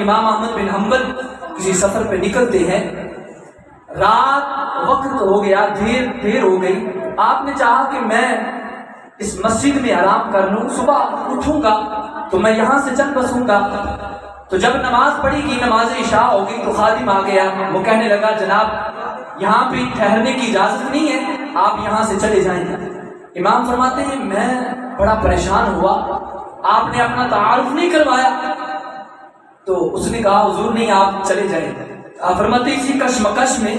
امام احمد بن حنبل کسی سفر پہ نکلتے ہیں، رات وقت ہو گیا، دیر ہو گئی، آپ نے چاہا کہ میں اس مسجد میں آرام کر لوں، صبح اٹھوں گا تو میں یہاں سے چل بسوں گا۔ تو جب نماز پڑھی گئی، نماز عشاء ہو گئی، تو خادم آ گیا، وہ کہنے لگا جناب یہاں پہ ٹھہرنے کی اجازت نہیں ہے، آپ یہاں سے چلے جائیں۔ امام فرماتے ہیں میں بڑا پریشان ہوا، آپ نے اپنا تعارف نہیں کروایا۔ تو اس نے کہا حضور نہیں، آپ چلے جائیں۔ آپ فرماتے ہیں اسی کشمکش میں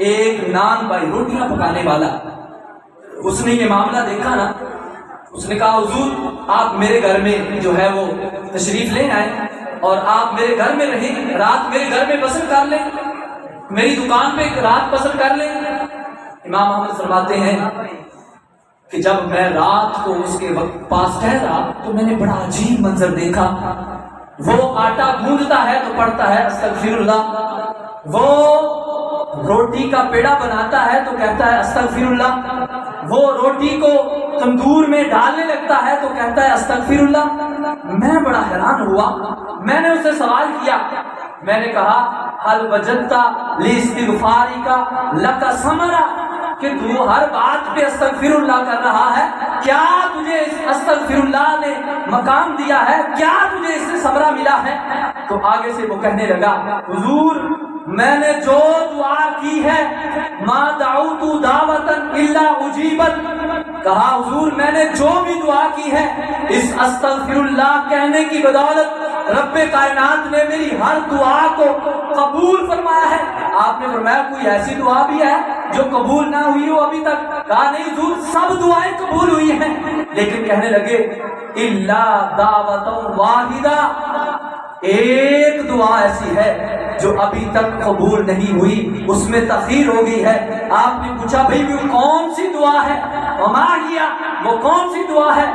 ایک نان بھائی روٹیاں پکانے والا، اس نے یہ معاملہ دیکھا نا، اس نے کہا حضور آپ میرے گھر میں جو ہے وہ تشریف لے آئیں اور آپ میرے گھر میں رہیں، رات میرے گھر میں بسر کر لیں، میری دکان پہ رات بسر کر لیں۔ امام احمد فرماتے ہیں کہ جب میں رات کو اس کے وقت پاس ٹھہرا تو میں نے بڑا عجیب منظر دیکھا۔ وہ آٹا گوندتا ہے تو پڑھتا ہے استغفر اللہ، وہ روٹی کا پیڑا بناتا ہے تو کہتا ہے استغفر اللہ، وہ روٹی کو تندور میں ڈالنے لگتا ہے تو کہتا ہے استغفر اللہ۔ میں بڑا حیران ہوا، میں نے اسے سوال کیا، میں نے کہا حل وجدت لاستغفارک لک ثمرہ، کہ تو ہر بات پہ استغفر اللہ کر رہا ہے، کیا تجھے اس استغفر اللہ نے مقام دیا ہے، کیا تجھے اس سے ثمرہ ملا ہے؟ تو آگے سے وہ کہنے لگا حضور میں نے جو دعا کی ہے ما دعوت دعوتا الا اجیبت، کہا حضور میں نے جو بھی دعا کی ہے اس استغفر اللہ کہنے کی بدولت رب کائنات نے میری ہر دعا کو قبول فرمایا ہے۔ آپ نے فرمایا کوئی ایسی دعا بھی ہے جو قبول نہ ہوئی ہو ابھی تک؟ کہا نہیں حضور سب دعائیں قبول ہوئی ہیں، لیکن کہنے لگے الا دعوت واحدہ، ایک دعا ایسی ہے جو ابھی تک قبول نہیں ہوئی، اس میں تاخیر ہو گئی ہے۔ آپ نے پوچھا بھئی وہ کون سی دعا ہے؟ وما کیا وہ کون سی دعا ہے؟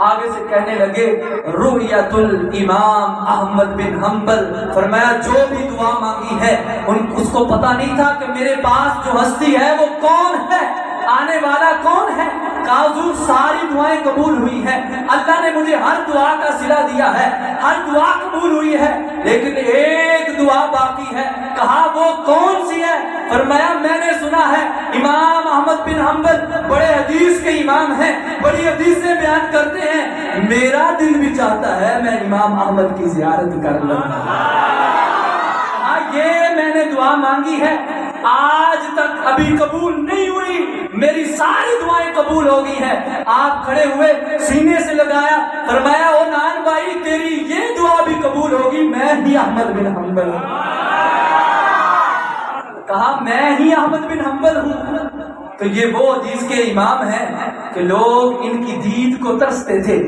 آگے سے کہنے لگے رؤیت الامام احمد بن حنبل، فرمایا جو بھی دعا مانگی ہے اس کو پتا نہیں تھا کہ میرے پاس جو ہستی ہے وہ کون ہے، آنے والا کون ہے۔ کہا حضور ساری دعائیں قبول ہوئی ہیں، اللہ نے مجھے ہر دعا کا صلہ دیا ہے، ہر دعا قبول ہوئی ہے، لیکن ایک دعا باقی ہے۔ کہا وہ کون سی ہے؟ فرمایا میں نے سنا ہے امام احمد بن حنبل بڑے حدیث کے امام ہیں، بڑی حدیثیں بیان کرتے ہیں، میرا دل بھی چاہتا ہے میں امام احمد کی زیارت کر لوں۔ یہ میں نے دعا مانگی ہے، آج تک ابھی قبول نہیں ہوئی، میری ساری دعائیں قبول ہو گئی ہیں۔ آپ کھڑے ہوئے سینے سے لگایا، فرمایا او نان بھائی تیری یہ دعا بھی قبول ہوگی، میں ہی احمد بن حنبل ہوں۔ کہا میں ہی احمد بن حنبل ہوں۔ تو یہ وہ حدیث کے امام ہیں کہ لوگ ان کی دید کو ترستے تھے۔